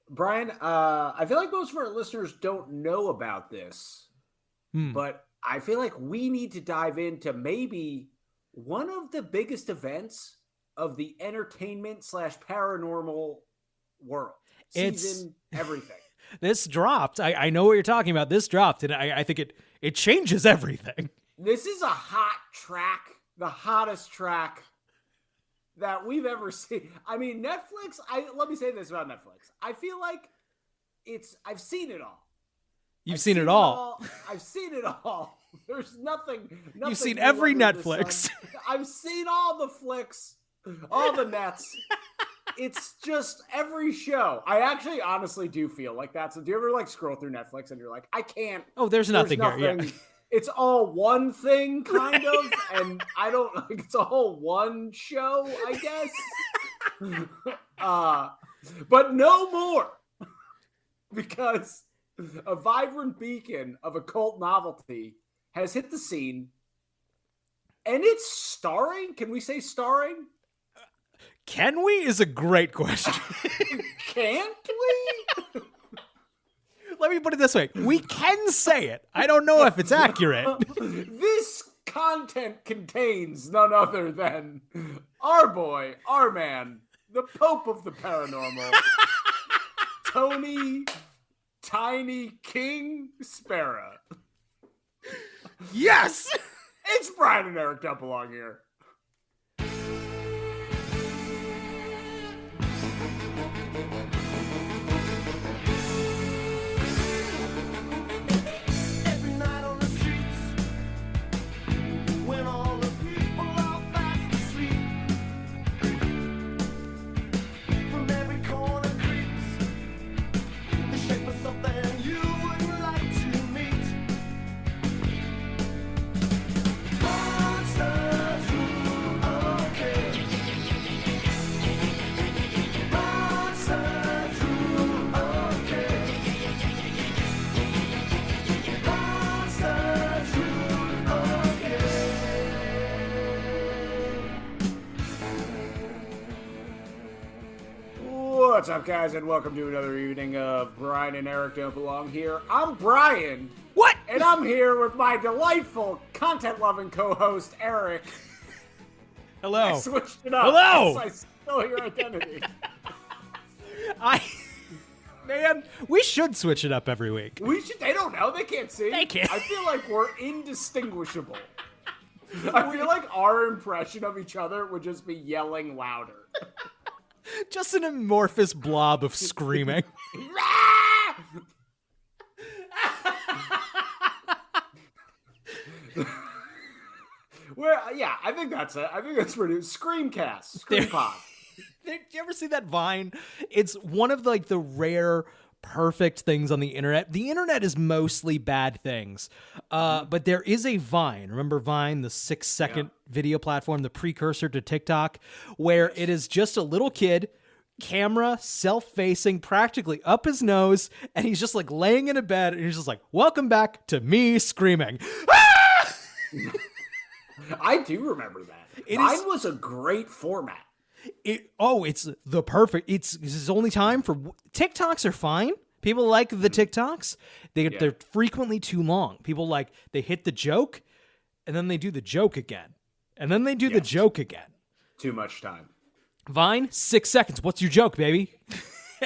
Brian, I feel like most of our listeners don't know about this, but I feel like we need to dive into maybe one of the biggest events of the entertainment / paranormal world. Season, everything. This dropped. I know what you're talking about. This dropped, and I think it changes everything. This is a hot track, the hottest track that we've ever seen. I mean, Netflix, let me say this about Netflix. I feel like I've seen it all. I've seen it all. I've seen it all. There's nothing You've seen every Netflix. I've seen all the flicks, all the nets. It's just every show. I actually honestly do feel like that. So do you ever like scroll through Netflix and you're like, I can't. Oh, there's nothing here. Yeah. It's all one thing, kind of, and I don't like. It's a whole one show, I guess. But no more, because a vibrant beacon of occult novelty has hit the scene, and it's starring. Can we say starring? Can we? Is a great question. Can't we? Let me put it this way. We can say it. I don't know if it's accurate. This content contains none other than our boy, our man, the Pope of the Paranormal, Tony Tiny King Spera. Yes! It's Brian and Eric don't belong here. What's up, guys, and welcome to another evening of Brian and Eric Don't Belong Here. I'm Brian. What? And I'm here with my delightful, content-loving co-host, Eric. Hello. I switched it up. Hello. I stole your identity. Man, we should switch it up every week. We should. They don't know. They can't see. They can't. I feel like we're indistinguishable. I feel like our impression of each other would just be yelling louder. Just an amorphous blob of screaming. Well, yeah, I think that's it. I think that's pretty. Screamcast, Screampod. Did you ever see that Vine? It's one of like the rare perfect things on the internet. The internet is mostly bad things, but there is a Vine. Remember Vine, the 6-second video platform, the precursor to TikTok, where it is just a little kid, camera, self-facing, practically up his nose, and he's just like laying in a bed, and he's just like, "Welcome back to me screaming." Ah! I do remember that. Vine was a great format. It's the perfect. It's only time for TikToks are fine. People like the TikToks. They're frequently too long. People like they hit the joke, and then they do the joke again, and then they do the joke again. Too much time. Vine, 6 seconds. What's your joke, baby?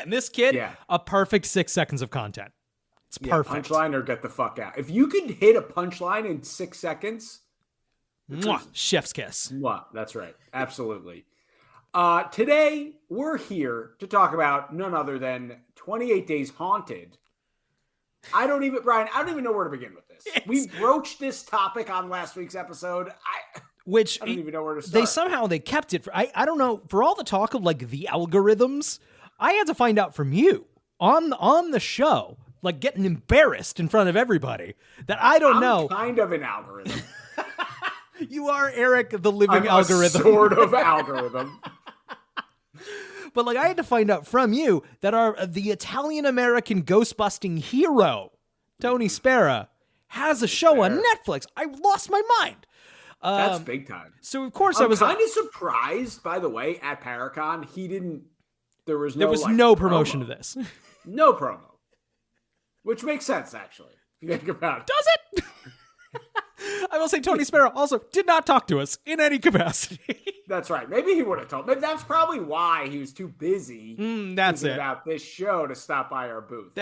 And this kid, a perfect 6 seconds of content. It's perfect. Punchline or get the fuck out. If you could hit a punchline in 6 seconds, chef's kiss. That's right. Absolutely. Today, we're here to talk about none other than 28 Days Haunted. Brian, I don't even know where to begin with this. We broached this topic on last week's episode. I don't even know where to start. They kept it. I don't know. For all the talk of like the algorithms, I had to find out from you on the show, like getting embarrassed in front of everybody that I don't know. I'm kind of an algorithm. You are, Eric, the living algorithm. A sort of algorithm. But like I had to find out from you that the Italian-American ghost-busting hero, Tony Spera, has a show on Netflix. I lost my mind. That's big time. So of course I'm kind of surprised, by the way, at Paracon, he didn't There was no promotion to this. No promo. Which makes sense, actually, if you think about it. Does it? I will say Tony Spera also did not talk to us in any capacity. That's right. Maybe he would have told. Maybe that's probably why he was too busy about this show to stop by our booth.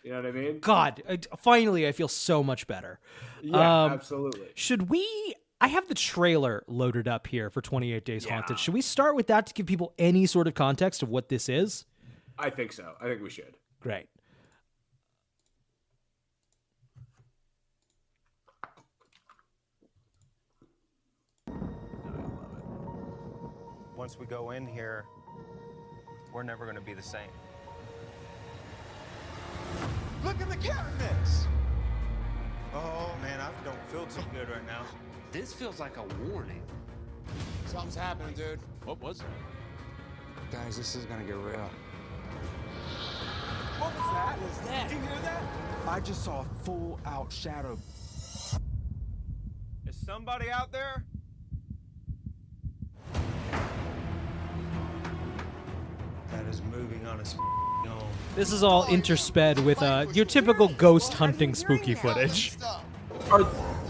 You know what I mean? God, finally, I feel so much better. Yeah, absolutely. Should we... I have the trailer loaded up here for 28 Days Haunted. Should we start with that to give people any sort of context of what this is? I think so. I think we should. Great. Once we go in here, we're never going to be the same. Look at the cabinets! Oh, man, I don't feel too good right now. This feels like a warning. Something's happening, dude. What was it? Guys, this is gonna get real. What was that? What was that? Did you hear that? I just saw a full-out shadow. Is somebody out there? That is moving on its own. This is all intersped with your typical ghost hunting spooky footage.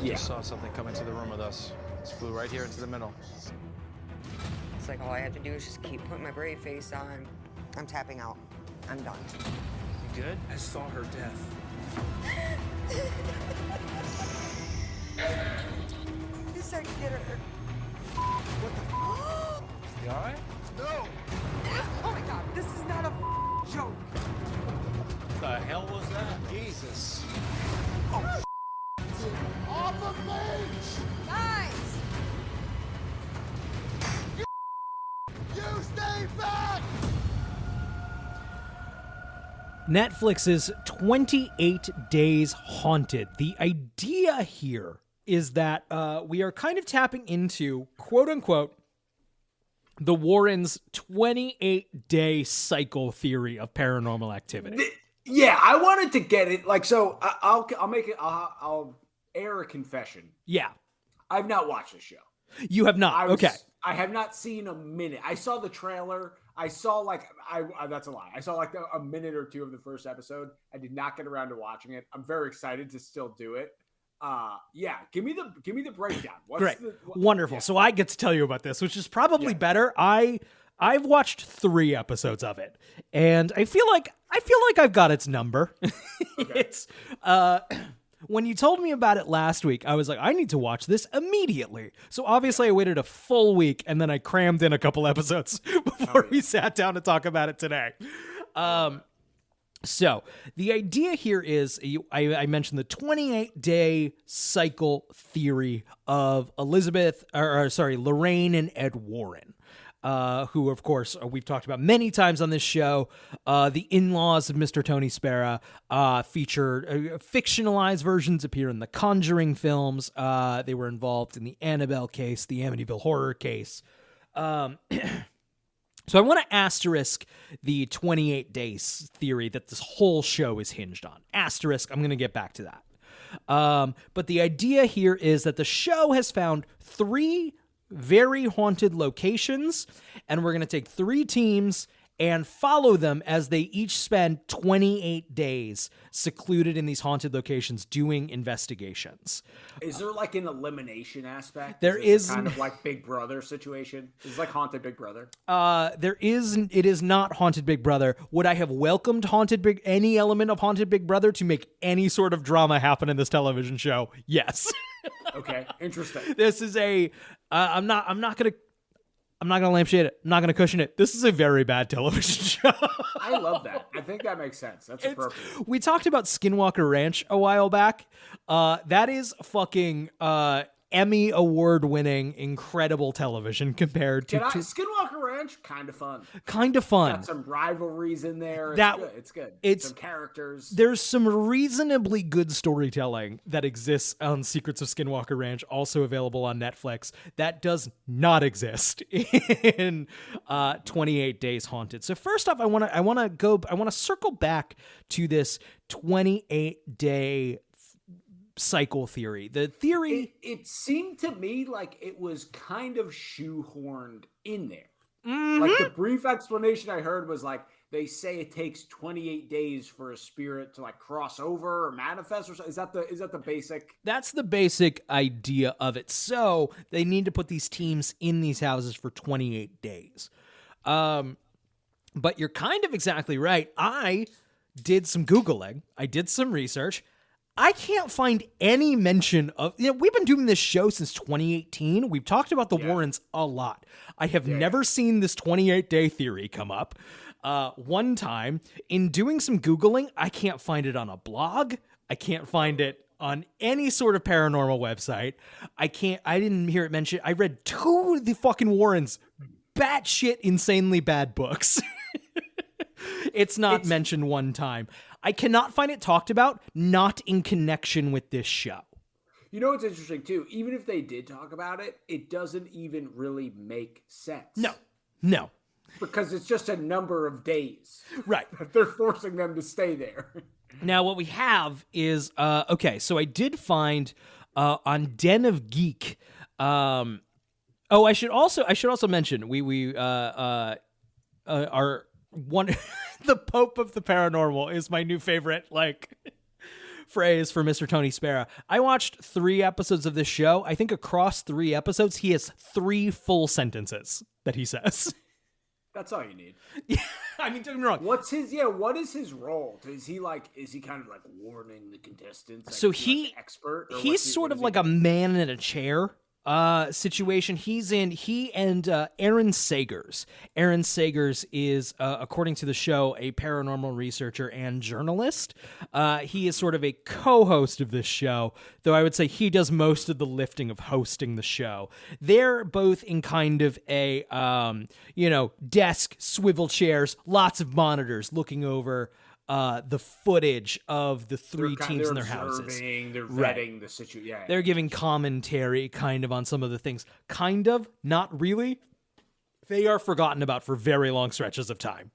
Just saw something come into the room with us. Just flew right here into the middle. It's like all I have to do is just keep putting my brave face on. I'm tapping out. I'm done. You good? I saw her death. This started to get her. You all right? No! Oh my god, this is not a joke. What the hell was that? Jesus. Off of me! Guys! You stay back! Netflix's 28 Days Haunted. The idea here is that we are kind of tapping into, quote unquote, the Warrens' 28-day cycle theory of paranormal activity. Yeah, I wanted to get it. Like, so I'll make it. I'll air a confession. Yeah. I've not watched the show. You have not. Okay. I have not seen a minute. I saw the trailer. I saw that's a lie. I saw like a minute or two of the first episode. I did not get around to watching it. I'm very excited to still do it. Yeah, give me the breakdown. Great. Wonderful. Yeah. So I get to tell you about this, which is probably better. I've watched 3 episodes of it, and I feel like I've got its number. Okay. It's when you told me about it last week, I was like, I need to watch this immediately. So obviously I waited a full week, and then I crammed in a couple episodes before we sat down to talk about it today. So the idea here is, I mentioned the 28-day cycle theory of Lorraine and Ed Warren, who, of course, we've talked about many times on this show. The in-laws of Mr. Tony Spera feature fictionalized versions, appear in the Conjuring films. They were involved in the Annabelle case, the Amityville horror case. So I want to asterisk the 28 days theory that this whole show is hinged on. Asterisk, I'm going to get back to that. But the idea here is that the show has found 3 very haunted locations, and we're going to take 3 teams and follow them as they each spend 28 days secluded in these haunted locations doing investigations. Is there like an elimination aspect? There is kind of like Big Brother situation. It's like Haunted Big Brother. It is not Haunted Big Brother. Would I have welcomed any element of Haunted Big Brother to make any sort of drama happen in this television show? Yes. Okay, interesting. This is I'm not gonna lampshade it. I'm not going to cushion it. This is a very bad television show. I love that. I think that makes sense. That's appropriate. We talked about Skinwalker Ranch a while back. That is fucking Emmy award-winning incredible television compared to Skinwalker Ranch. Kind of fun. Got some rivalries in there. It's good. It's some characters. There's some reasonably good storytelling that exists on Secrets of Skinwalker Ranch, also available on Netflix. That does not exist in 28 Days Haunted. So first off, I want to circle back to this 28-day cycle theory. The theory, it seemed to me like it was kind of shoehorned in there. Like the brief explanation I heard was like, they say it takes 28 days for a spirit to like cross over or manifest or something. Is that the basic? That's the basic idea of it. So they need to put these teams in these houses for 28 days. But you're kind of exactly right. I did some Googling. I did some research. I can't find any mention of, we've been doing this show since 2018. We've talked about the Warrens a lot. I have never seen this 28-day theory come up. One time in doing some Googling, I can't find it on a blog. I can't find it on any sort of paranormal website. I didn't hear it mentioned. I read 2 of the fucking Warrens' batshit insanely bad books. It's mentioned one time. I cannot find it talked about, not in connection with this show. You know what's interesting too? Even if they did talk about it, it doesn't even really make sense. No. Because it's just a number of days. Right. They're forcing them to stay there. Now, what we have is, so I did find on Den of Geek. I should also mention, we are one, the Pope of the Paranormal is my new favorite, phrase for Mr. Tony Spera. I watched 3 episodes of this show. I think across 3 episodes, he has 3 full sentences that he says. That's all you need. Yeah, I mean, don't get me wrong. What is his role? Is he kind of like warning the contestants? Like, So he like expert? He's sort of like a man in a chair situation. He and Aaron Sagers. Aaron Sagers is, according to the show, a paranormal researcher and journalist. He is sort of a co-host of this show, though I would say he does most of the lifting of hosting the show. They're both in kind of a, desk, swivel chairs, lots of monitors looking over the footage of the 3 teams in their houses. They're vetting the situation. Yeah, they're giving commentary kind of on some of the things. Kind of, not really. They are forgotten about for very long stretches of time.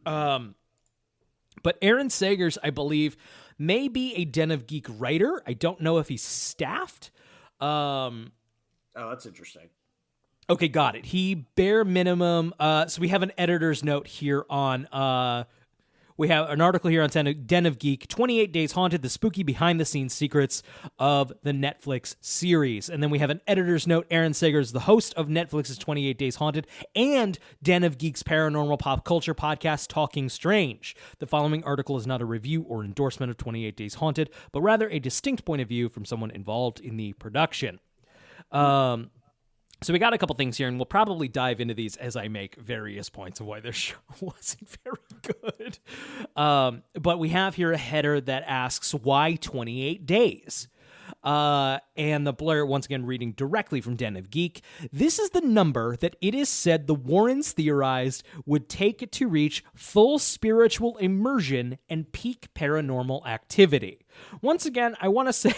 But Aaron Sagers, I believe, may be a Den of Geek writer. I don't know if he's staffed. That's interesting. Okay, got it. He bare minimum. So we have an editor's note here on. We have an article here on Den of Geek, 28 Days Haunted, the spooky behind-the-scenes secrets of the Netflix series. And then we have an editor's note, Aaron Sagers, the host of Netflix's 28 Days Haunted and Den of Geek's paranormal pop culture podcast, Talking Strange. The following article is not a review or endorsement of 28 Days Haunted, but rather a distinct point of view from someone involved in the production. So we got a couple things here, and we'll probably dive into these as I make various points of why this show wasn't very good. But we have here a header that asks, why 28 days? And the blur, once again, reading directly from Den of Geek. This is the number that it is said the Warrens theorized would take to reach full spiritual immersion and peak paranormal activity. Once again, I want to say...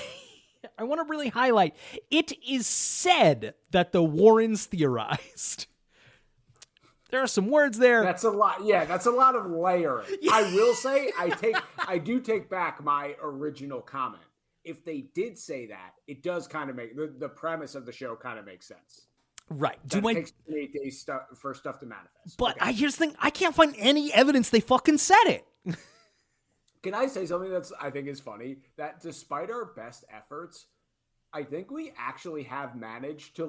I want to really highlight, it is said that the Warrens theorized. There are some words there. That's a lot. Yeah, that's a lot of layering. Yeah. I will say, I do take back my original comment. If they did say that, it does kind of make the premise of the show kind of makes sense. Right. It takes 8 days for stuff to manifest. But okay. Here's the thing, I can't find any evidence they fucking said it. Can I say something that's I think is funny? That despite our best efforts, I think we actually have managed to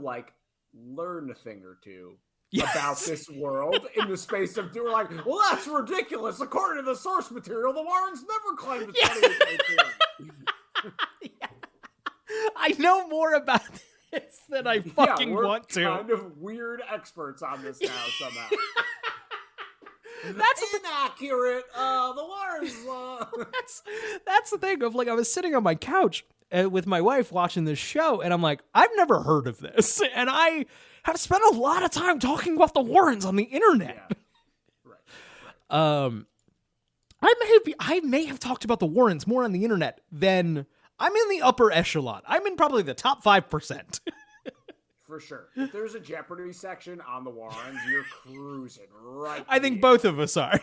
learn a thing or two about this world in the space of we're like, well, that's ridiculous. According to the source material, the Warrens never claimed the 28. I know more about this than I fucking want to. We're kind of weird experts on this now somehow. That's inaccurate. The Warrens. That's the thing of I was sitting on my couch with my wife watching this show, and I'm like, I've never heard of this, and I have spent a lot of time talking about the Warrens on the internet. Yeah. Right. I may have talked about the Warrens more on the internet than I'm in the upper echelon. I'm in probably the top 5%. For sure. If there's a Jeopardy section on the Warrens, you're cruising right. I think both of us are.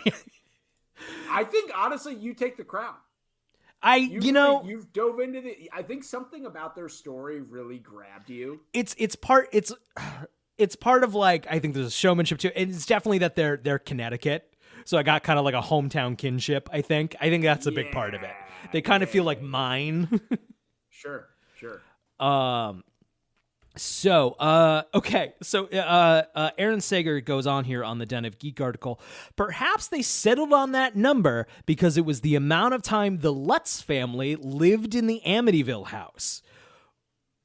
I think, honestly, you take the crown. You've dove into the... I think something about their story really grabbed you. It's it's part of like, I think there's a showmanship to it. And it's definitely that they're Connecticut. So I got kind of like a hometown kinship, I think. I think that's a big part of it. They kind of feel like mine. Sure. Okay. So, Aaron Sager goes on here on the Den of Geek article. Perhaps they settled on that number because it was the amount of time the Lutz family lived in the Amityville house.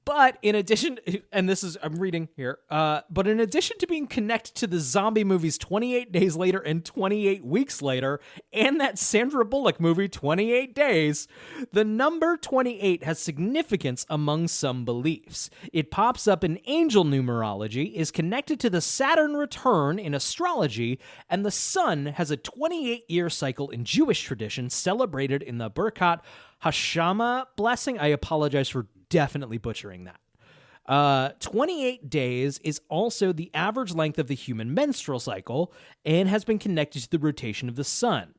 But in addition, and this is, I'm reading here, but in addition to being connected to the zombie movies 28 Days Later and 28 Weeks Later, and that Sandra Bullock movie 28 Days, the number 28 has significance among some beliefs. It pops up in angel numerology, is connected to the Saturn return in astrology, and the sun has a 28-year cycle in Jewish tradition celebrated in the Birkat Hashama blessing. I apologize for definitely butchering that. 28 days is also the average length of the human menstrual cycle and has been connected to the rotation of the sun.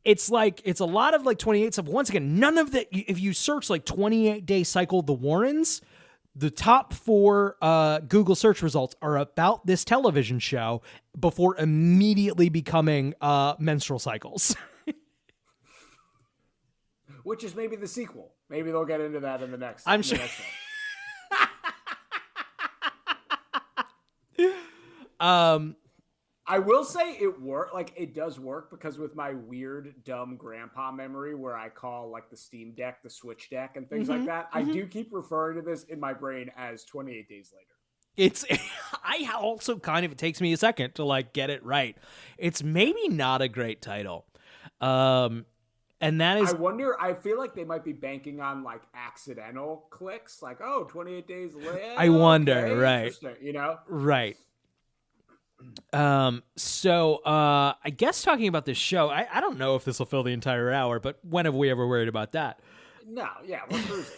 It's a lot of like 28 stuff. Once again, none of the, if you search like 28-day cycle of the Warrens, the top 4 Google search results are about this television show before immediately becoming menstrual cycles. Which is maybe the sequel. Maybe they'll get into that in the next. I'm sure. I will say it does work because with my weird, dumb grandpa memory where I call like the Steam Deck, the Switch Deck and things like that, I do keep referring to this in my brain as 28 Days Later. I also kind of, it takes me a second to like get it right. It's maybe not a great title. And that is, I feel like they might be banking on like accidental clicks, like, 28 days later. I wonder, okay, right. You know? Right. I guess talking about this show, I don't know if this will fill the entire hour, but when have we ever worried about that? No, yeah, we're cruising.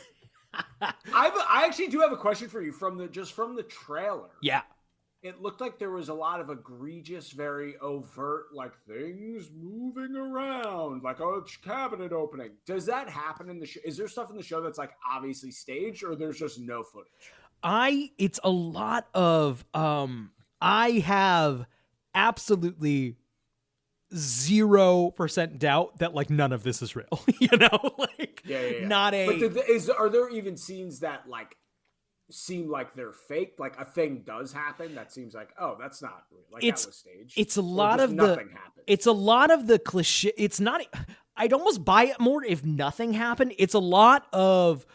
I actually do have a question for you from the trailer. Yeah. It looked like there was a lot of egregious, very overt, like things moving around, like a cabinet opening. Does that happen in the show? Is there stuff in the show that's like obviously staged, or there's just no footage? It's a lot of, I have absolutely 0% doubt that like none of this is real, Yeah. Not a, but are there even scenes that like seem like they're fake? Like a thing does happen that seems like, that's not real. Like that was staged. It's a lot of nothing happened. It's a lot of the cliche. It's not, I'd almost buy it more if nothing happened. It's a lot of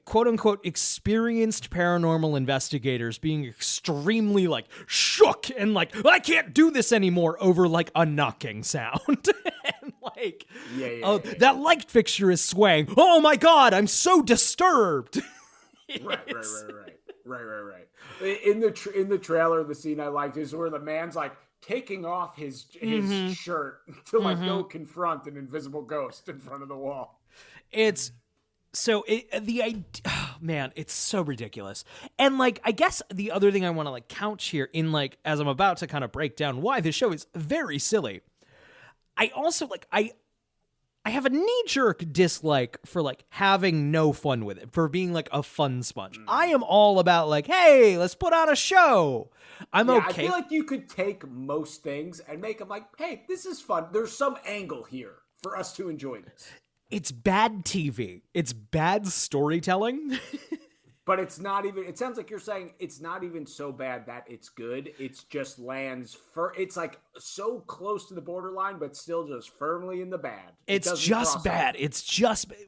quote unquote experienced paranormal investigators being extremely like shook and like, I can't do this anymore over like a knocking sound. And like, that light fixture is swaying. Oh my God, I'm so disturbed. Right. In the trailer, the scene I liked is where the man's like taking off his shirt to like go confront an invisible ghost in front of the wall. It's so ridiculous. And like, I guess the other thing I want to like couch here in like, as I'm about to kind of break down why this show is very silly. I also like, I have a knee-jerk dislike for like having no fun with it, for being like a fun sponge. I am all about like, hey, let's put on a show. Okay. I feel like you could take most things and make them like, hey, this is fun. There's some angle here for us to enjoy this. It's bad TV. It's bad storytelling. But it's not even, it sounds like you're saying it's not even so bad that it's good. It's just lands it's like so close to the borderline, but still just firmly in the bad. It's just bad.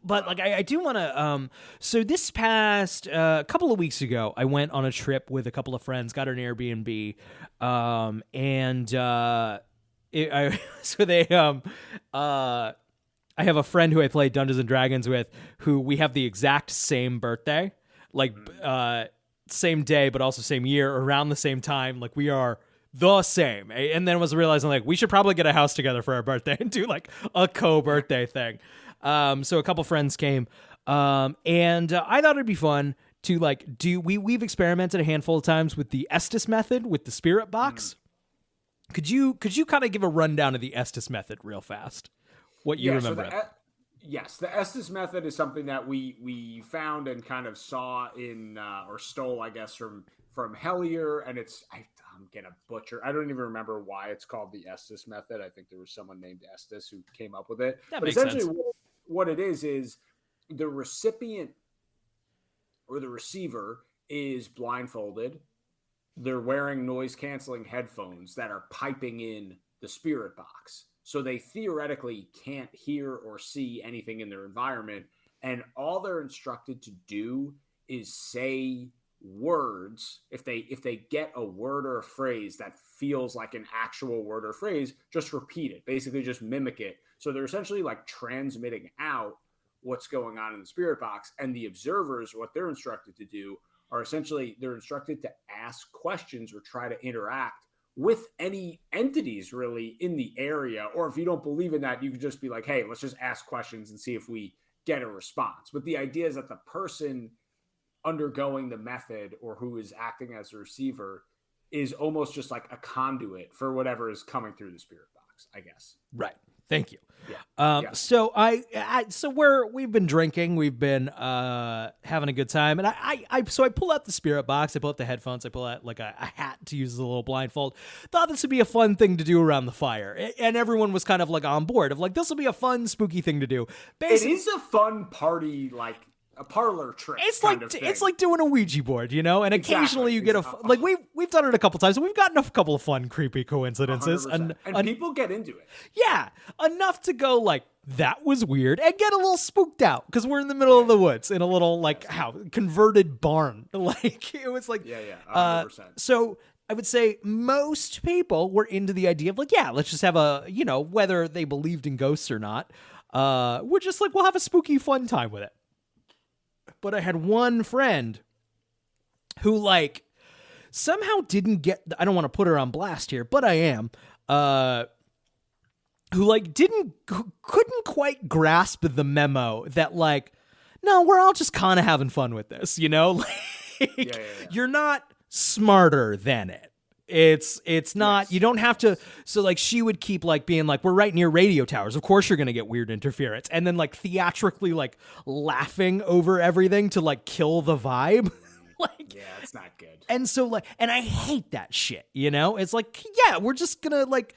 But like, I do want to, so this past couple of weeks ago, I went on a trip with a couple of friends, got an Airbnb, I have a friend who I play Dungeons and Dragons with, who we have the exact same birthday. Like, same day, but also same year, around the same time. Like, we are the same. And then was realizing, like, we should probably get a house together for our birthday and do, like, a co-birthday thing. So a couple friends came. And I thought it'd be fun to, like, we've experimented a handful of times with the Estes method, with the spirit box. Could you kind of give a rundown of the Estes method real fast? What you remember? Yes, the Estes method is something that we found and kind of saw in or stole, I guess, from from Hellier, and I'm gonna butcher. I don't even remember why it's called the Estes method. I think there was someone named Estes who came up with it. That but makes essentially, sense. what it is the recipient or the receiver is blindfolded. They're wearing noise-canceling headphones that are piping in the spirit box. So they theoretically can't hear or see anything in their environment. And all they're instructed to do is say words. If they get a word or a phrase that feels like an actual word or phrase, just repeat it. Basically just mimic it. So they're essentially like transmitting out what's going on in the spirit box. And the observers, what they're instructed to do are essentially they're instructed to ask questions or try to interact with any entities really in the area. Or if you don't believe in that, you could just be like, hey, let's just ask questions and see if we get a response. But the idea is that the person undergoing the method or who is acting as a receiver is almost just like a conduit for whatever is coming through the spirit box, I guess. Right. Thank you. Yeah. So we've been drinking, we've been having a good time, and I pull out the spirit box, I pull out the headphones, I pull out like a hat to use as a little blindfold. Thought this would be a fun thing to do around the fire, and everyone was kind of like on board of like this will be a fun spooky thing to do. Basically, it is a fun party, like a parlor trick. It's like doing a Ouija board, you know. And occasionally you get like we've done it a couple times, and we've gotten a couple of fun, creepy coincidences, and people get into it. Yeah, enough to go like that was weird and get a little spooked out because we're in the middle of the woods in a little like converted barn. Like it was like 100%. So I would say most people were into the idea of like let's just have a whether they believed in ghosts or not. We're just like we'll have a spooky fun time with it. But I had one friend who like somehow didn't get, I don't want to put her on blast here, but I am, who like couldn't quite grasp the memo that like, no, we're all just kind of having fun with this, Like, you're not smarter than it. It's not, you don't have to. So like she would keep like being like, we're right near radio towers. Of course you're going to get weird interference. And then like theatrically like laughing over everything to like kill the vibe. Like, yeah, it's not good. And so like, and I hate that shit, It's like, we're just going to like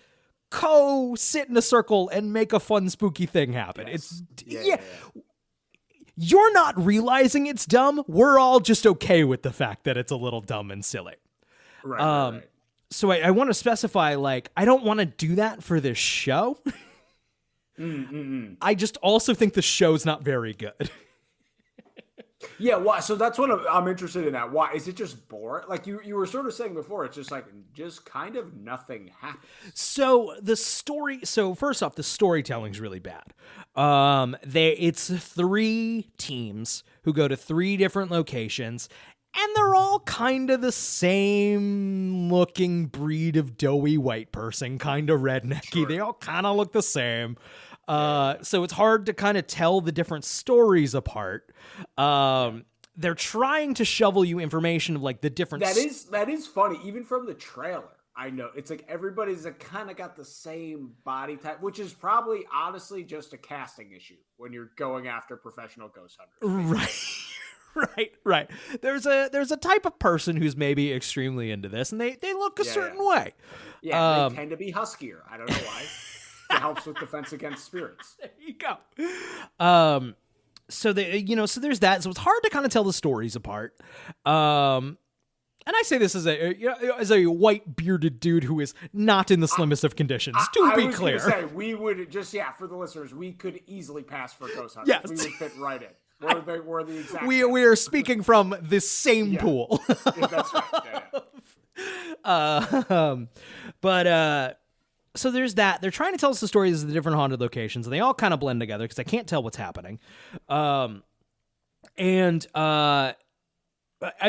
sit in a circle and make a fun, spooky thing happen. Yes. It's You're not realizing it's dumb. We're all just okay with the fact that it's a little dumb and silly. Right. So I want to specify, like, I don't want to do that for this show. I just also think the show's not very good. Yeah, why? So that's what I'm interested in. That why is it just boring? Like you were sort of saying before, it's just like just kind of nothing happens. So the story. So first off, the storytelling's really bad. It's 3 teams who go to 3 different locations. And they're all kind of the same looking breed of doughy white person, kind of rednecky. Sure. They all kind of look the same. So it's hard to kind of tell the different stories apart. They're trying to shovel you information of like the different. That is funny. Even from the trailer, I know it's like everybody's kind of got the same body type, which is probably honestly just a casting issue when you're going after professional ghost hunters. Right. Right. There's a type of person who's maybe extremely into this, and they look a certain way. Yeah, they tend to be huskier. I don't know why. It helps with defense against spirits. There you go. So so there's that. So it's hard to kind of tell the stories apart. And I say this as a white bearded dude who is not in the slimmest of conditions. To be clear, say, we would just for the listeners, we could easily pass for ghost hunters. Yes. We would fit right in. We're the exact. We are speaking from the same pool. Yeah, that's right. But so there's that. They're trying to tell us the stories of the different haunted locations, and they all kind of blend together because I can't tell what's happening. And I'll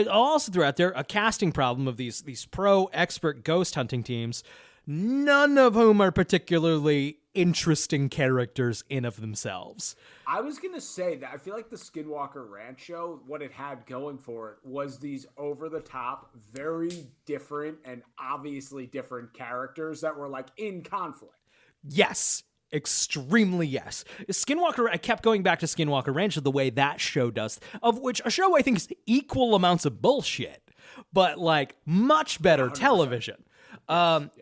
also throw out there a casting problem of these pro expert ghost hunting teams, none of whom are particularly interesting characters in of themselves. I was going to say that I feel like the Skinwalker Ranch show, what it had going for it was these over-the-top, very different and obviously different characters that were like in conflict. Yes. Extremely yes. I kept going back to Skinwalker Ranch the way that show does, of which a show I think is equal amounts of bullshit. but like much better 100%. television.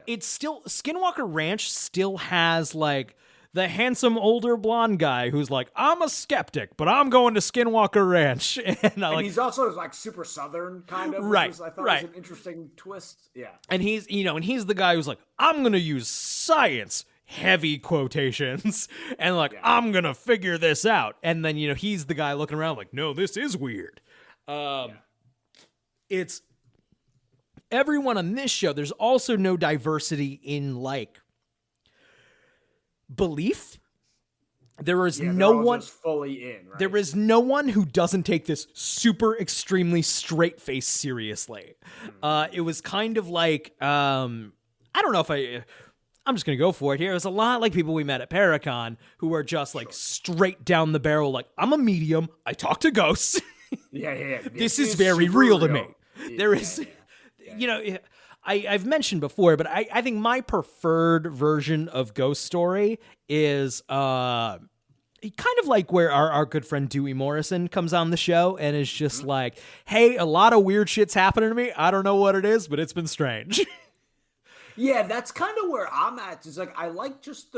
It's still, Skinwalker Ranch still has like the handsome older blonde guy who's like, I'm a skeptic, but I'm going to Skinwalker Ranch. And he's also like super Southern kind of, right, which I thought was an interesting twist. Yeah. And he's the guy who's like, I'm going to use science, heavy quotations, and like, I'm going to figure this out. And then, he's the guy looking around like, no, this is weird. It's everyone on this show. There's also no diversity in like belief. There is no one just fully in. Right? There is no one who doesn't take this super extremely straight face seriously. It was kind of like I don't know if I'm just gonna go for it here. It was a lot like people we met at Paracon who are just like straight down the barrel. Like, I'm a medium. I talk to ghosts. Yeah. This is very real to me. There is, I've mentioned before, but I think my preferred version of ghost story is kind of like where our good friend Dewey Morrison comes on the show and is just like, hey, a lot of weird shit's happening to me. I don't know what it is, but it's been strange. Yeah, that's kind of where I'm at. It's like, I like just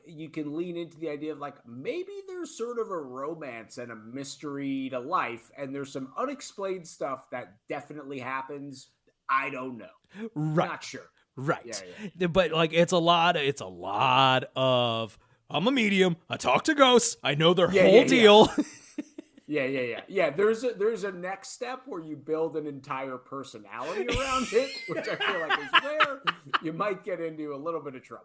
you can lean into the idea of like, maybe there's sort of a romance and a mystery to life, and there's some unexplained stuff that definitely happens. I don't know. Right. Not sure. Right. Yeah. But like, it's a lot of, I'm a medium. I talk to ghosts. I know their whole deal. Yeah. There's a next step where you build an entire personality around it, which I feel like is where you might get into a little bit of trouble.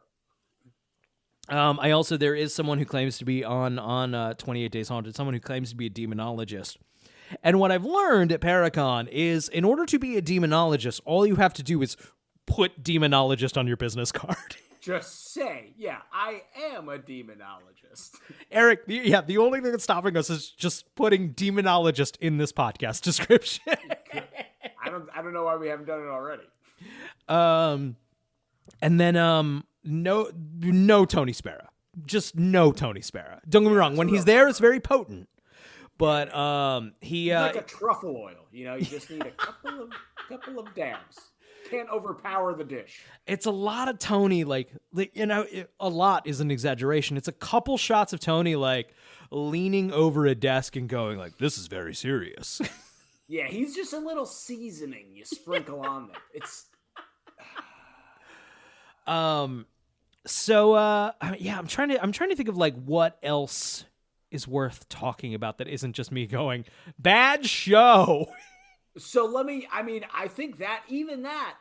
There is someone who claims to be on 28 Days Haunted, someone who claims to be a demonologist. And what I've learned at Paracon is in order to be a demonologist, all you have to do is put demonologist on your business card. Just say, I am a demonologist. Eric, the only thing that's stopping us is just putting demonologist in this podcast description. I don't know why we haven't done it already. And then no Tony Spera. Just no Tony Spera. Don't get me wrong, when he's there, it's very potent. But he's like a truffle oil, you just need a couple of dabs. Can't overpower the dish. It's a lot of Tony, a lot is an exaggeration. It's a couple shots of Tony like leaning over a desk and going like, "This is very serious." Yeah, he's just a little seasoning you sprinkle on there. It's I'm trying to think of like what else is worth talking about that isn't just me going, "Bad show." So I think that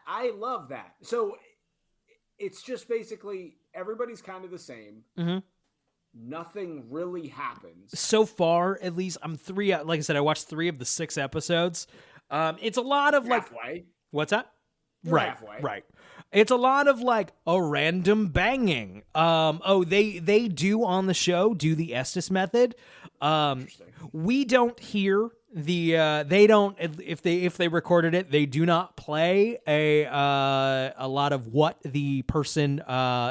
I love that. So it's just basically everybody's kind of the same. Mm-hmm. Nothing really happens. So far, at least, I'm 3, like I said, I watched 3 of the 6 episodes. It's a lot of like, halfway. What's that? You're halfway. Right. It's a lot of like a random banging. They do on the show do the Estes method. We don't hear they don't, if they recorded it, they do not play a lot of what the person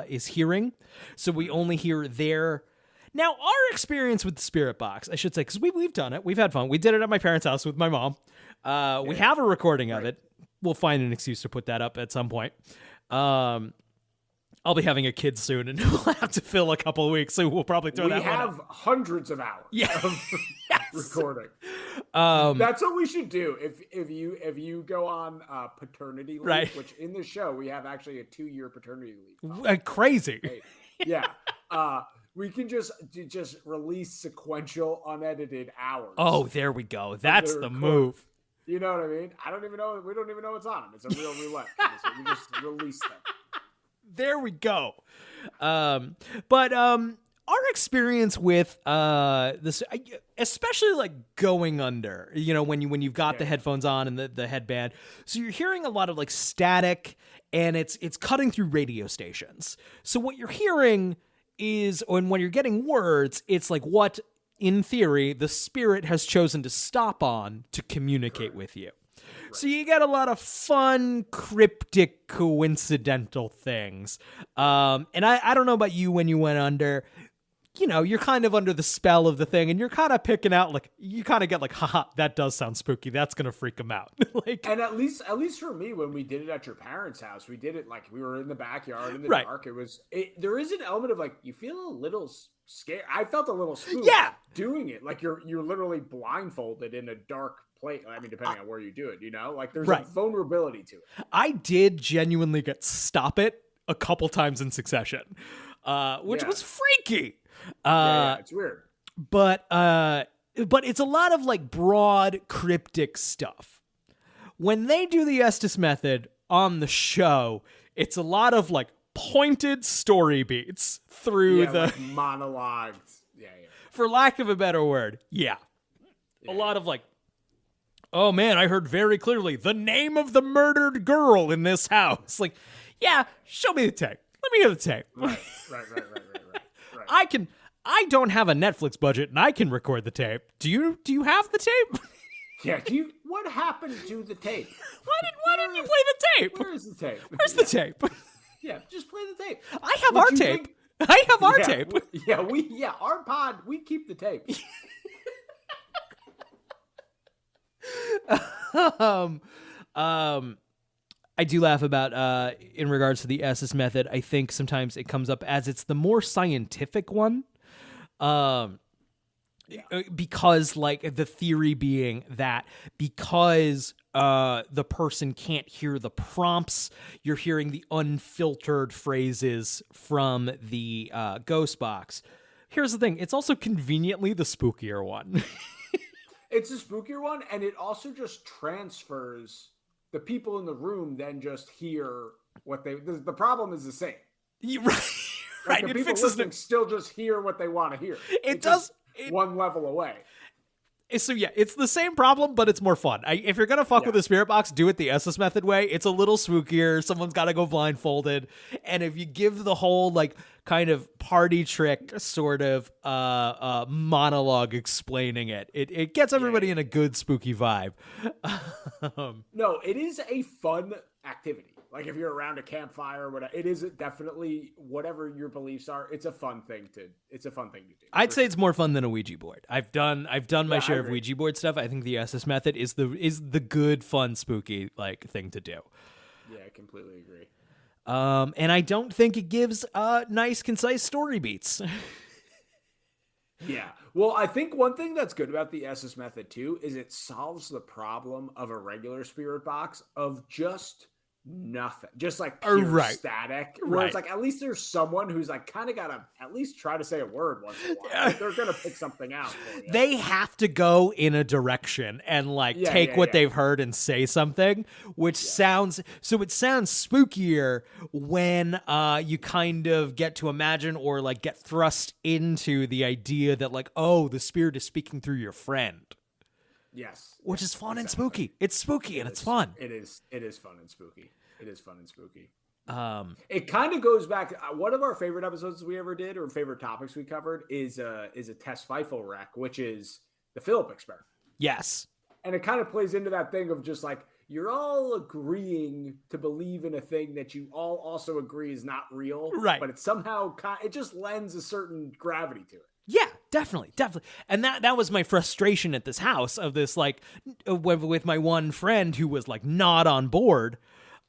is hearing. So we only hear their. Now, our experience with the Spirit Box, I should say, because we've done it, we've had fun. We did it at my parents' house with my mom. We have a recording of it. We'll find an excuse to put that up at some point. I'll be having a kid soon, and we'll have to fill a couple of weeks, so we'll probably throw that one up. We have hundreds of hours of recording. That's what we should do. If you go on paternity leave, right, which in the show we have actually a 2-year paternity leave. Crazy. Right. Yeah. We can just release sequential unedited hours. Oh, there we go. That's the move. You know what I mean? I don't even know. We don't even know what's on them. It's a real roulette. We just release them. There we go. But our experience with this, especially like going under, when you've got the headphones on and the headband, so you're hearing a lot of like static, and it's cutting through radio stations. So what you're hearing is, and when you're getting words, it's like what, in theory, the spirit has chosen to stop on to communicate with you. Right. So you get a lot of fun, cryptic, coincidental things. And I don't know about you when you went under. you're kind of under the spell of the thing, and you're kind of picking out, like, you kind of get like, haha, that does sound spooky. That's going to freak them out. Like, and at least for me, when we did it at your parents' house, we did it like we were in the backyard in the dark. There is an element of like, you feel a little scared. I felt a little spooked doing it. Like you're literally blindfolded in a dark place. I mean, depending on where you do it, like there's a vulnerability to it. I did genuinely stop it a couple times in succession, which was freaky. It's weird. But it's a lot of like broad cryptic stuff. When they do the Estes method on the show, it's a lot of like pointed story beats through the like monologues. For lack of a better word. A lot of like, oh man, I heard very clearly the name of the murdered girl in this house. Like, yeah, show me the tape. Let me hear the tape. Right. I don't have a Netflix budget and I can record the tape. Do you have the tape? Yeah, what happened to the tape? Why didn't you play the tape? Where is the tape? Where's the tape? Yeah, just play the tape. I have our tape. I have our tape. Our pod, we keep the tape. I do laugh about in regards to the Estes method. I think sometimes it comes up as it's the more scientific one, because like the theory being that because the person can't hear the prompts, you're hearing the unfiltered phrases from the ghost box. Here's the thing: it's also conveniently the spookier one. It's a spookier one, and it also just transfers. The people in the room then just hear what the problem is the same. Right. The people listening still just hear what they want to hear. It does one level away. So yeah, it's the same problem, but it's more fun. If you're gonna fuck with the spirit box, do it the Estes method way. It's a little spookier. Someone's got to go blindfolded, and if you give the whole like kind of party trick sort of monologue explaining it gets everybody in a good spooky vibe. No, it is a fun activity. Like if you're around a campfire or whatever, it is definitely whatever your beliefs are. It's a fun thing to do. I'd say it's more fun than a Ouija board. I've done my share of Ouija board stuff. I think the Estes method is the good, fun, spooky like thing to do. Yeah, I completely agree. And I don't think it gives nice, concise story beats. Yeah. Well, I think one thing that's good about the Estes method too is it solves the problem of a regular spirit box of just nothing, just like pure static. Where it's like at least there's someone who's like kind of gotta at least try to say a word once in a while. Like, they're gonna pick something out for you. They have to go in a direction and like take what they've heard and say something, which sounds spookier when you kind of get to imagine or like get thrust into the idea that like, oh, the spirit is speaking through your friend. Yes. Which is fun and spooky. It's spooky and it's fun. It is fun and spooky. It kind of goes back. One of our favorite episodes we ever did, or favorite topics we covered, is a Tess Feifel wreck, which is the Philip experiment. Yes. And it kind of plays into that thing of just like, you're all agreeing to believe in a thing that you all also agree is not real. Right. But it's somehow, it just lends a certain gravity to it. Yeah, definitely. And that was my frustration at this house of this, like, with my one friend who was, like, not on board,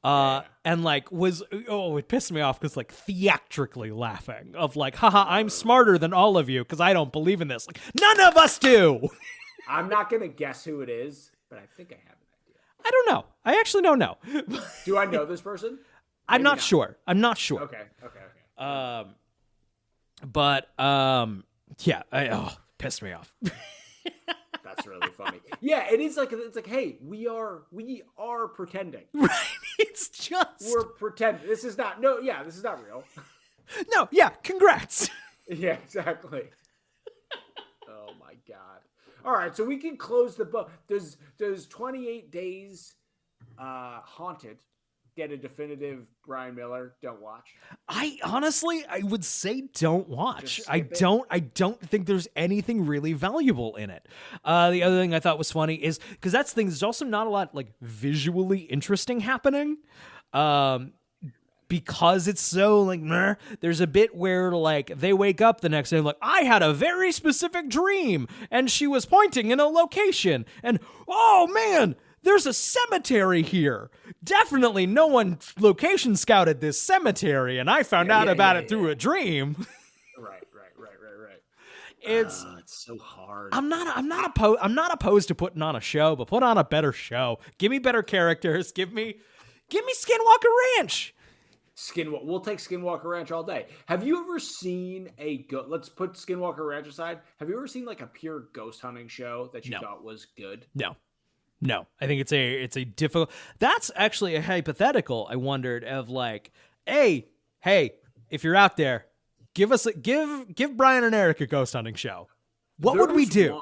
and, like, it pissed me off because, like, theatrically laughing of, like, haha, I'm smarter than all of you because I don't believe in this. Like, none of us do! I'm not going to guess who it is, but I think I have an idea. I don't know. I actually don't know. Do I know this person? I'm not sure. Okay. Yeah, pissed me off. That's really funny. Yeah, it is like, it's like, hey, we are pretending. Right. It's just we're pretending. This is not real. No, yeah, congrats. Yeah, exactly. Oh my God. All right, so we can close the book. Does 28 Days Haunted get a definitive Brian Miller don't watch? I would say don't watch. I don't think there's anything really valuable in it. The other thing I thought was funny is because that's the thing, there's also not a lot like visually interesting happening. because it's so like, meh, there's a bit where like they wake up the next day like, I had a very specific dream and she was pointing in a location and oh man, there's a cemetery here. Definitely no one location scouted this cemetery and I found out about it through a dream. Right. It's so hard. I'm not opposed to putting on a show, but put on a better show. Give me better characters. Give me Skinwalker Ranch. We'll take Skinwalker Ranch all day. Have you ever seen let's put Skinwalker Ranch aside. Have you ever seen like a pure ghost hunting show that you thought was good? No. I think it's a difficult. That's actually a hypothetical. I wondered of like, hey, if you're out there, give Brian and Eric a ghost hunting show. What would we do?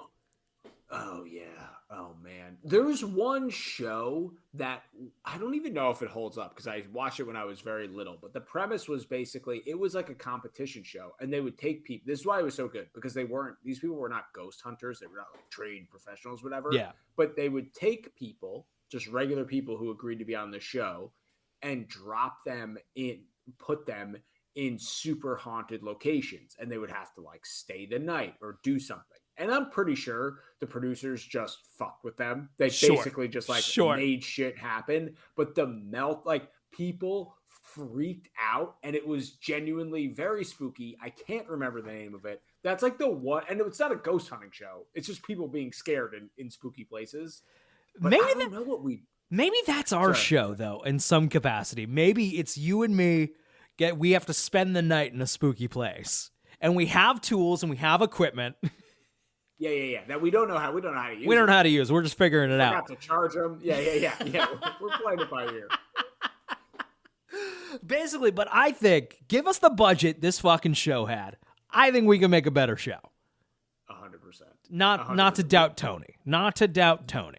Oh yeah. Oh man. There's one show that I don't even know if it holds up because I watched it when I was very little, but the premise was basically it was like a competition show and they would take people. This is why it was so good because these people were not ghost hunters. They were not like trained professionals, whatever. Yeah. But they would take people, just regular people who agreed to be on the show and put them in super haunted locations and they would have to like stay the night or do something. And I'm pretty sure the producers just fucked with them. They basically just made shit happen. But people freaked out and it was genuinely very spooky. I can't remember the name of it. That's like the one, and it's not a ghost hunting show. It's just people being scared in spooky places. But maybe I don't know what maybe that's our show though, in some capacity. Maybe it's you and me. We have to spend the night in a spooky place, and we have tools and we have equipment. Yeah. That we don't know how to use. We don't know how to use. We're just figuring it out. Have to charge them. Yeah. We're playing it by ear. Basically, but I think give us the budget this fucking show had. I think we can make a better show. 100%. Not to doubt Tony. Not to doubt Tony.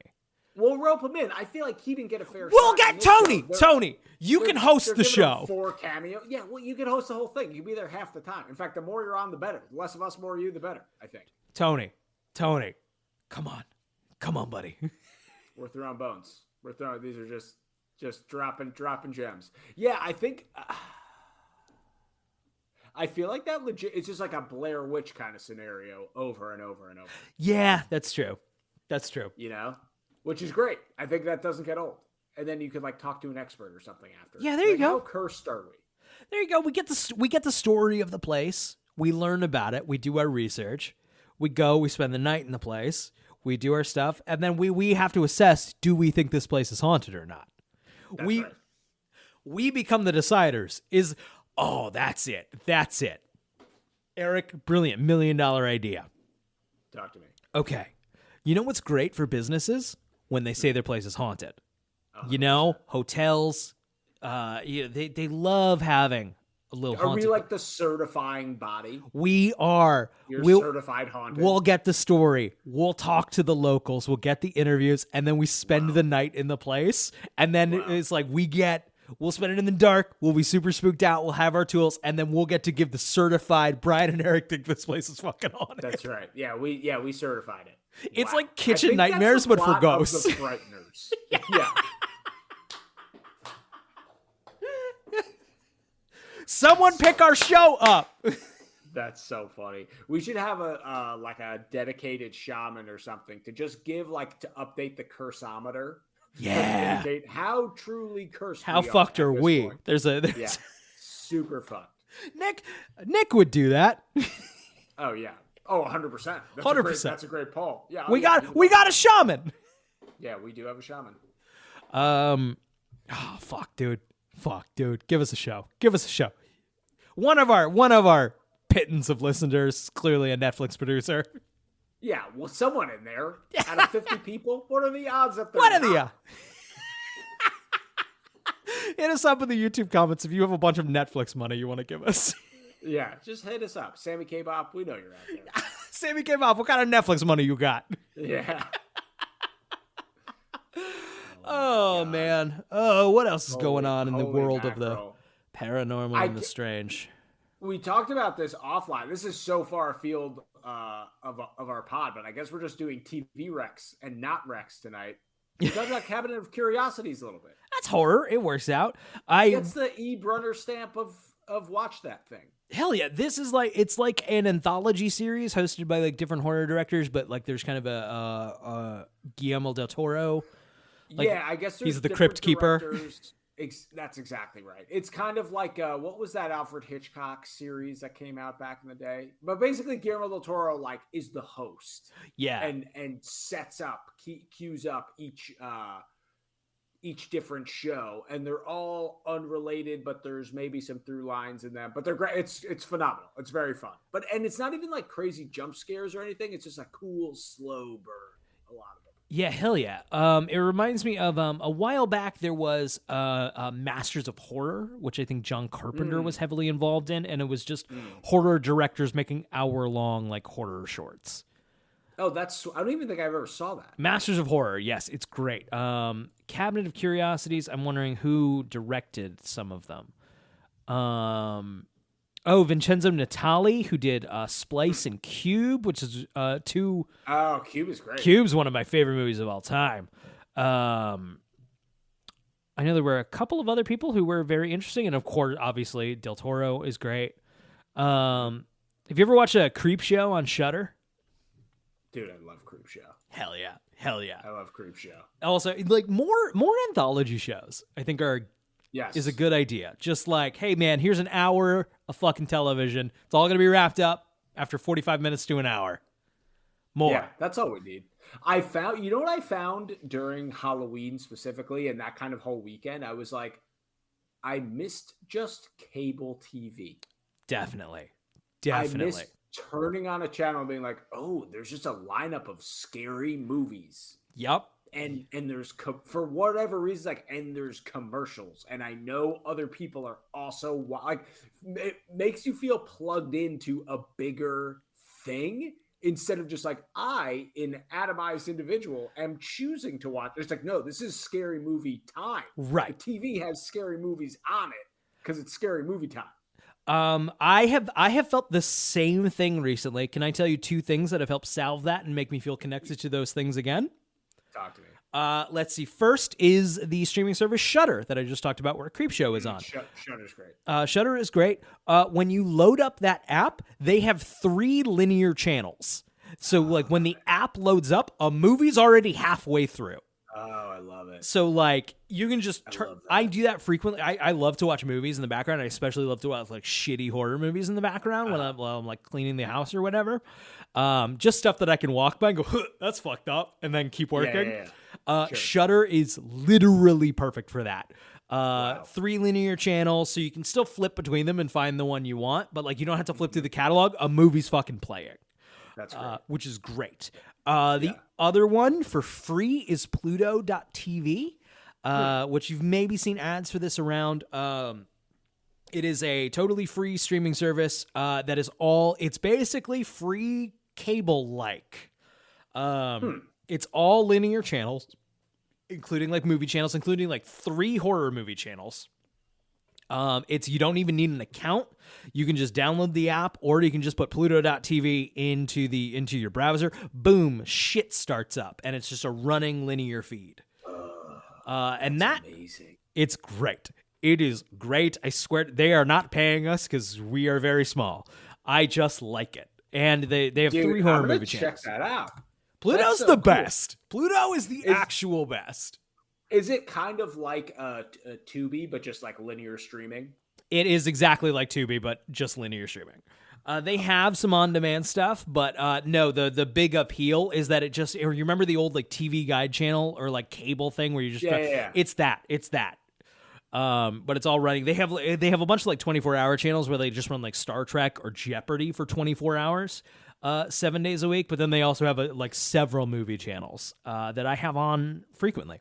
We'll rope him in. I feel like he didn't get a fair shot. We'll get Tony. Tony, you can host the show. 4 cameos. Yeah, well, you can host the whole thing. You can be there half the time. In fact, the more you're on, the better. The less of us, more of you, the better, I think. Tony, come on, buddy. We're throwing bones. These are just dropping gems. Yeah, I think. I feel like that legit. It's just like a Blair Witch kind of scenario over and over and over. Yeah, that's true. You know, which is great. I think that doesn't get old. And then you could like talk to an expert or something after. Yeah, there you go. How cursed are we? There you go. We get the story of the place. We learn about it. We do our research. We go. We spend the night in the place. We do our stuff, and then we have to assess: do we think this place is haunted or not? Right. We become the deciders. That's it. Eric, brilliant, $1 million idea. Talk to me. Okay. You know what's great for businesses? When they say their place is haunted. 100%. You know, hotels, they love having a little haunted. Are we like the certifying body? We are. You're certified haunted. We'll get the story. We'll talk to the locals. We'll get the interviews, and then we spend the night in the place. And then it's like we'll spend it in the dark. We'll be super spooked out. We'll have our tools, and then we'll get to give the certified Brian and Eric think this place is fucking haunted. That's right. Yeah, we certified it. It's like kitchen nightmares, but for ghosts. The Frighteners. Yeah. Someone pick our show up. That's so funny. We should have a dedicated shaman or something to just give to update the curseometer. Yeah. Indicate how truly cursed. How fucked are we? There's super fucked. Nick would do that. Oh yeah. Oh, 100%. 100%. That's a great poll. Yeah. We got a shaman. Yeah, we do have a shaman. Fuck, dude. Give us a show. One of our pittance of listeners, clearly a Netflix producer. Yeah, well, someone in there out of 50 people. What are the odds that they're What are the odds? Hit us up in the YouTube comments if you have a bunch of Netflix money you want to give us. Yeah, just hit us up. Sammy K-Bop, we know you're out there. Sammy K-Bop, what kind of Netflix money you got? Yeah. Oh man. Oh, what else is going on in the world of the paranormal and the strange? We talked about this offline. This is so far afield of our pod, but I guess we're just doing TV Rex and not Rex tonight. We talked about Cabinet of Curiosities a little bit. it's horror. It works out. It's the E. Brunner stamp of watch that thing. Hell yeah. This is like, it's like an anthology series hosted by like different horror directors, but like there's kind of a Guillermo del Toro. Like, yeah, I guess he's the Crypt Keeper. That's exactly right. It's kind of like what was that Alfred Hitchcock series that came out back in the day? But basically, Guillermo del Toro like is the host, and sets up, cues up each different show, and they're all unrelated, but there's maybe some through lines in them. But they're great. It's phenomenal. It's very fun. And it's not even like crazy jump scares or anything. It's just a cool, slow burn. A lot of it. Yeah, hell yeah. It reminds me of a while back there was Masters of Horror, which I think John Carpenter was heavily involved in, and it was just horror directors making hour-long like horror shorts. Oh, I don't even think I ever saw that. Masters of Horror, yes, it's great. Cabinet of Curiosities, I'm wondering who directed some of them. Vincenzo Natali, who did Splice and Cube, which is two... Oh, Cube is great. Cube's one of my favorite movies of all time. I know there were a couple of other people who were very interesting, and of course, obviously, Del Toro is great. Have you ever watched a Creep Show on Shudder? Dude, I love Creep Show. Hell yeah. I love Creep Show. Also, like more anthology shows, I think is a good idea. Just like, hey man, here's an hour of fucking television. It's all gonna be wrapped up after 45 minutes to an hour. More. Yeah, that's all we need. You know what I found during Halloween specifically, and that kind of whole weekend? I was like, I missed just cable TV. Definitely. I missed turning on a channel and being like, oh, there's just a lineup of scary movies. Yep. And there's, for whatever reason, and there's commercials. And I know other people are also, like, it makes you feel plugged into a bigger thing instead of just like, I, an atomized individual, am choosing to watch. It's like, no, this is scary movie time. Right. The TV has scary movies on it because it's scary movie time. I have felt the same thing recently. Can I tell you two things that have helped salve that and make me feel connected to those things again? Talk to me. Let's see. First is the streaming service Shudder that I just talked about, where Creepshow is on. Shudder's great. Shudder is great. When you load up that app, they have 3 linear channels. So like when the app loads up, a movie's already halfway through. Oh, I love it. So like you can just I do that frequently. I love to watch movies in the background. I especially love to watch like shitty horror movies in the background when I'm like cleaning the house or whatever. Just stuff that I can walk by and go, huh, that's fucked up, and then keep working. Sure. Shudder is literally perfect for that. 3 linear channels, so you can still flip between them and find the one you want, but like you don't have to flip through the catalog. A movie's fucking playing. That's great. Which is great. The other one for free is Pluto.tv, which you've maybe seen ads for this around. It is a totally free streaming service that is it's basically free cable-like. It's all linear channels, including like movie channels, including like 3 horror movie channels. You don't even need an account. You can just download the app, or you can just put Pluto.tv into your browser. Boom, shit starts up, and it's just a running linear feed. And that's amazing. It's great. It is great. I swear they are not paying us because we are very small. I just like it, and they have 3 horror movie channels. Check that out. Pluto's the best. Pluto is the actual best. Is it kind of like a Tubi, but just like linear streaming? It is exactly like Tubi, but just linear streaming. They have some on-demand stuff, but no, the big appeal is that it just, you remember the old like TV Guide channel or like cable thing where you just, it's that. But it's all running. They have a bunch of like 24-hour channels where they just run like Star Trek or Jeopardy for 24 hours, 7 days a week. But then they also have like several movie channels that I have on frequently.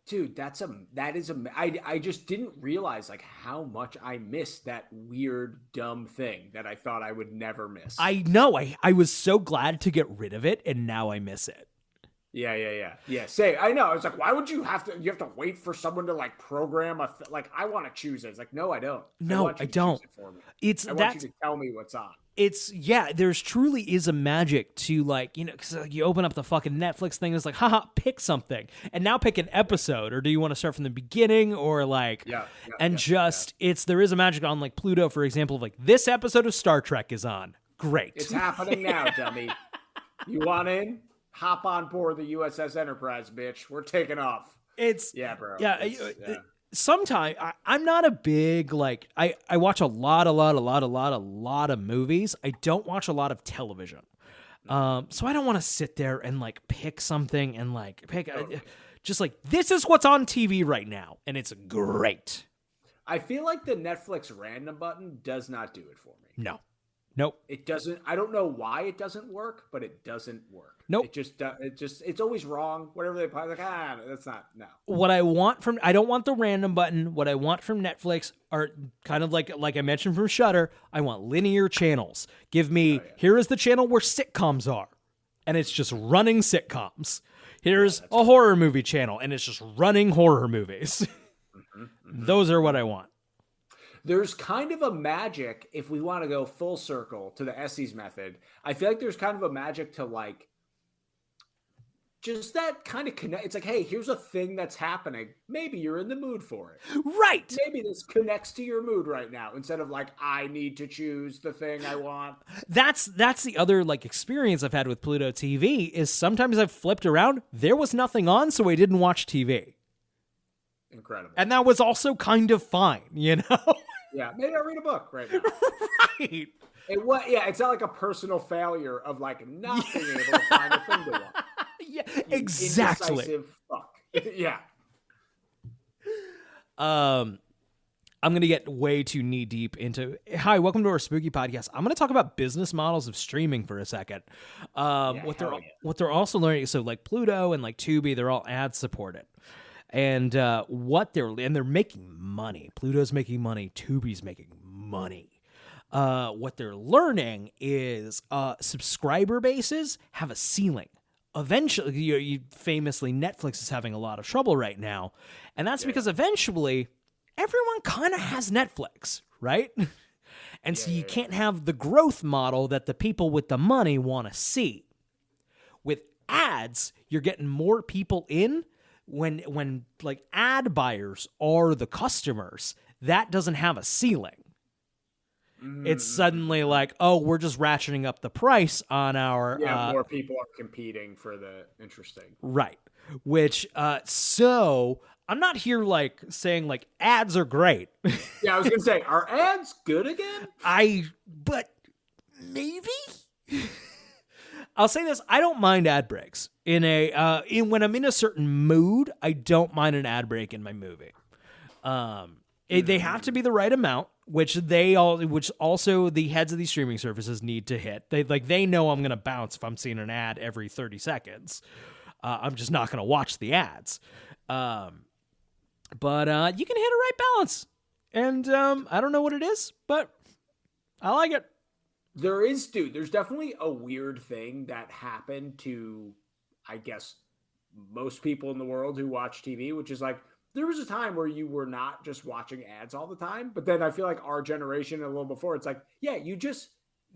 Dude, I just didn't realize like how much I missed that weird, dumb thing that I thought I would never miss. I know. I was so glad to get rid of it, and now I miss it. Yeah. I know. It's like, why would you have to wait for someone to like program I want to choose it. It's like, no, I don't. No, I don't. Choose it for me. I want you to tell me what's on. there's truly is a magic to like, you know, cause you open up the fucking Netflix thing, it's like, haha, pick something and now pick an episode, or do you want to start from the beginning or like, there is a magic on like Pluto, for example, of like this episode of Star Trek is on. Great. It's happening now, dummy. You want in? Hop on board the USS Enterprise, bitch. We're taking off. Bro. Sometimes I'm not a big, like, I watch a lot of movies. I don't watch a lot of television. So I don't want to sit there and like pick something and like just like, this is what's on TV right now. And it's great. I feel like the Netflix random button does not do it for me. No. Nope. It doesn't. I don't know why it doesn't work, but it doesn't work. Nope. It's always wrong. Whatever they play, like, that's not, no. What I want from, I don't want the random button. What I want from Netflix are kind of like I mentioned from Shudder, I want linear channels. Give me, here is the channel where sitcoms are, and it's just running sitcoms. Here's a horror movie channel, and it's just running horror movies. Those are what I want. There's kind of a magic, if we want to go full circle to the Essie's method, I feel like there's kind of a magic to like, just that kind of connect. It's like, hey, here's a thing that's happening. Maybe you're in the mood for it. Right. Maybe this connects to your mood right now, instead of like, I need to choose the thing I want. That's the other like experience I've had with Pluto TV is sometimes I've flipped around. There was nothing on, so I didn't watch TV. Incredible. And that was also kind of fine, you know? Yeah, maybe I'll read a book right now. Right. It's not like a personal failure of like not being able to find a thing to watch. Yeah, exactly. Indecisive fuck. Yeah. I'm going to get way too knee deep into, hi, welcome to our spooky podcast. I'm going to talk about business models of streaming for a second. What they're also learning, so like Pluto and like Tubi, they're all ad supported. And they're making money. Pluto's making money. Tubi's making money. What they're learning is subscriber bases have a ceiling. Eventually, you famously, Netflix is having a lot of trouble right now. And that's because eventually everyone kind of has Netflix, right? And so you can't have the growth model that the people with the money want to see. With ads, you're getting more people in. When like ad buyers are the customers, that doesn't have a ceiling. It's suddenly like, oh, we're just ratcheting up the price on our... more people are competing for the interesting. Right. Which, so I'm not here like saying like ads are great. Yeah, I was going to say, are ads good again? But maybe? I'll say this, I don't mind ad breaks. When I'm in a certain mood, I don't mind an ad break in my movie. They have to be the right amount, which also the heads of these streaming services need to hit. They know I'm going to bounce if I'm seeing an ad every 30 seconds. I'm just not going to watch the ads. But you can hit a right balance. And I don't know what it is, but I like it. There's definitely a weird thing that happened to, I guess, most people in the world who watch TV, which is like, there was a time where you were not just watching ads all the time. But then I feel like our generation and a little before, it's like, yeah,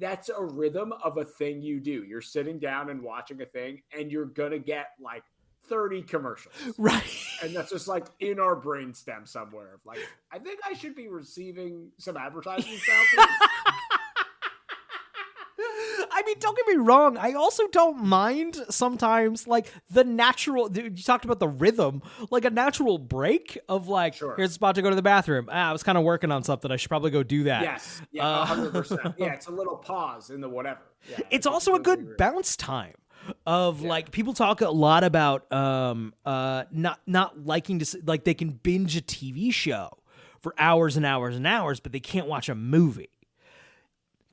that's a rhythm of a thing you do. You're sitting down and watching a thing and you're going to get like 30 commercials. Right. And that's just like in our brainstem somewhere of like, I think I should be receiving some advertisements now, please. I mean, don't get me wrong. I also don't mind sometimes, like, the natural... You talked about the rhythm. Like, a natural break of, like, here's a spot to go to the bathroom. I was kind of working on something. I should probably go do that. Yes. Yeah, 100%. Yeah, it's a little pause in the whatever. Yeah, it's also a good bounce time of, like, people talk a lot about not liking to... Like, they can binge a TV show for hours and hours and hours, but they can't watch a movie.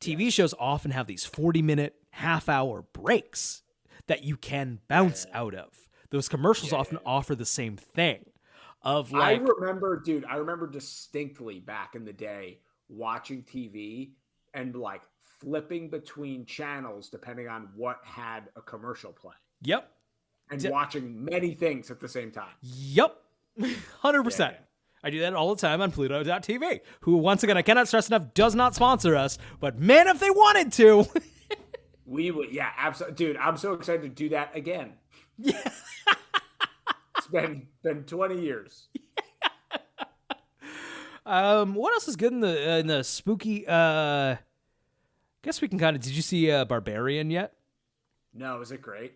TV shows often have these 40-minute, half-hour breaks that you can bounce out of. Those commercials often offer the same thing. Of like, I remember distinctly back in the day watching TV and like flipping between channels depending on what had a commercial play. Yep. And watching many things at the same time. Yep. 100%. I do that all the time on Pluto.tv, who, once again, I cannot stress enough, does not sponsor us. But man, if they wanted to. We would, yeah, absolutely. Dude, I'm so excited to do that again. Yeah. It's been 20 years. What else is good in the spooky, guess we can kind of, did you see Barbarian yet? No, is it great?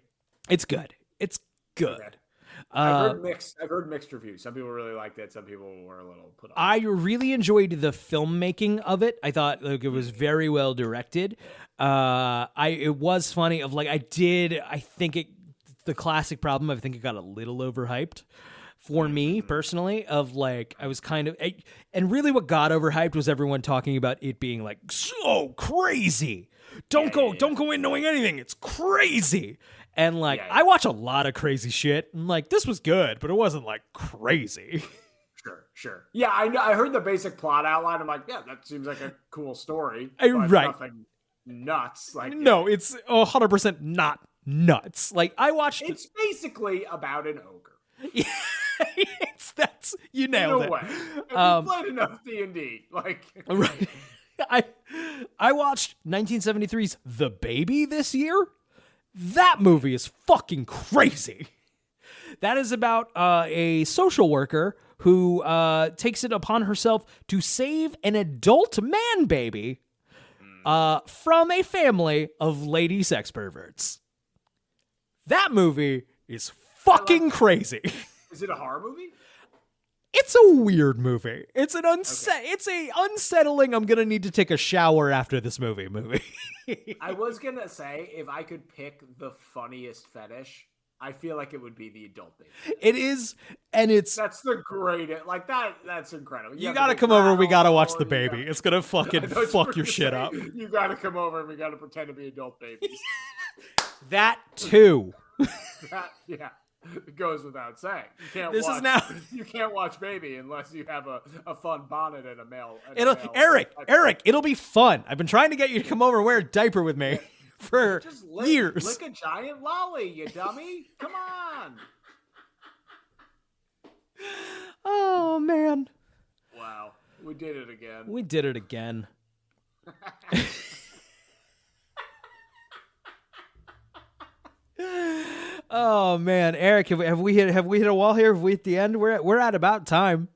It's good. It's good. Okay. I've heard mixed reviews. Some people really liked it. Some people were a little put off. I really enjoyed the filmmaking of it. I thought like it was very well directed. It was funny. The classic problem. I think it got a little overhyped for me personally. Of like, I was kind of, and really what got overhyped was everyone talking about it being like so crazy. Don't go in knowing anything. It's crazy. And like, I watch a lot of crazy shit. And like, this was good, but it wasn't like crazy. Sure. Yeah, I know. I heard the basic plot outline. I'm like, yeah, that seems like a cool story. Right. Nothing nuts. Like, no, it's 100% not nuts. Like I watched. It's basically about an ogre. Yeah, you nailed it. Way. If you played enough D&D, like right. I watched 1973's The Baby this year. That movie is fucking crazy. That is about a social worker who takes it upon herself to save an adult man baby from a family of lady sex perverts. That movie is fucking crazy. Is it a horror movie? It's a weird movie. It's it's a unsettling, I'm gonna need to take a shower after this movie. I was gonna say, if I could pick the funniest fetish, I feel like it would be the adult baby. It is, and that's the greatest. Like that's incredible. You gotta come over. We gotta watch The Baby. It's gonna fucking fuck your shit up. You gotta come over and we gotta pretend to be adult babies. That too. Yeah. It goes without saying. You can't watch Baby unless you have a fun bonnet and a male. Eric, it'll be fun. I've been trying to get you to come over and wear a diaper with me for years. Lick a giant lolly, you dummy. Come on. Oh, man. Wow. We did it again. Oh man, Eric, have we hit a wall here? Have we at the end? We're at about time.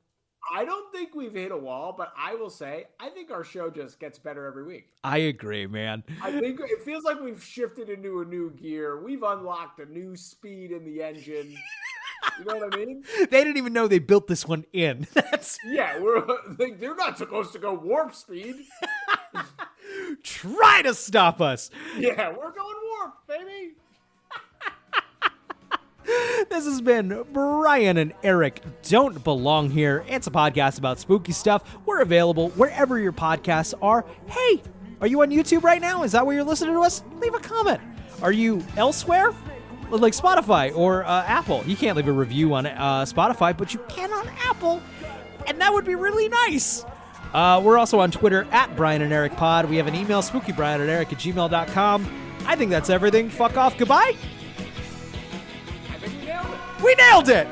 I don't think we've hit a wall, but I will say I think our show just gets better every week. I agree, man. I think it feels like we've shifted into a new gear. We've unlocked a new speed in the engine. You know what I mean? They didn't even know they built this one in. They're not supposed to go warp speed. Try to stop us. Yeah, we're going warp, baby. This has been Brian and Eric Don't Belong Here. It's a podcast about spooky stuff. We're available wherever your podcasts are. Hey, are you on YouTube right now? Is that where you're listening to us? Leave a comment. Are you elsewhere? Like Spotify or Apple. You can't leave a review on Spotify, but you can on Apple. And that would be really nice. We're also on Twitter at Brian and Eric Pod. We have an email, spookybriananderic@gmail.com. I think that's everything. Fuck off. Goodbye. I think we nailed it. We nailed it!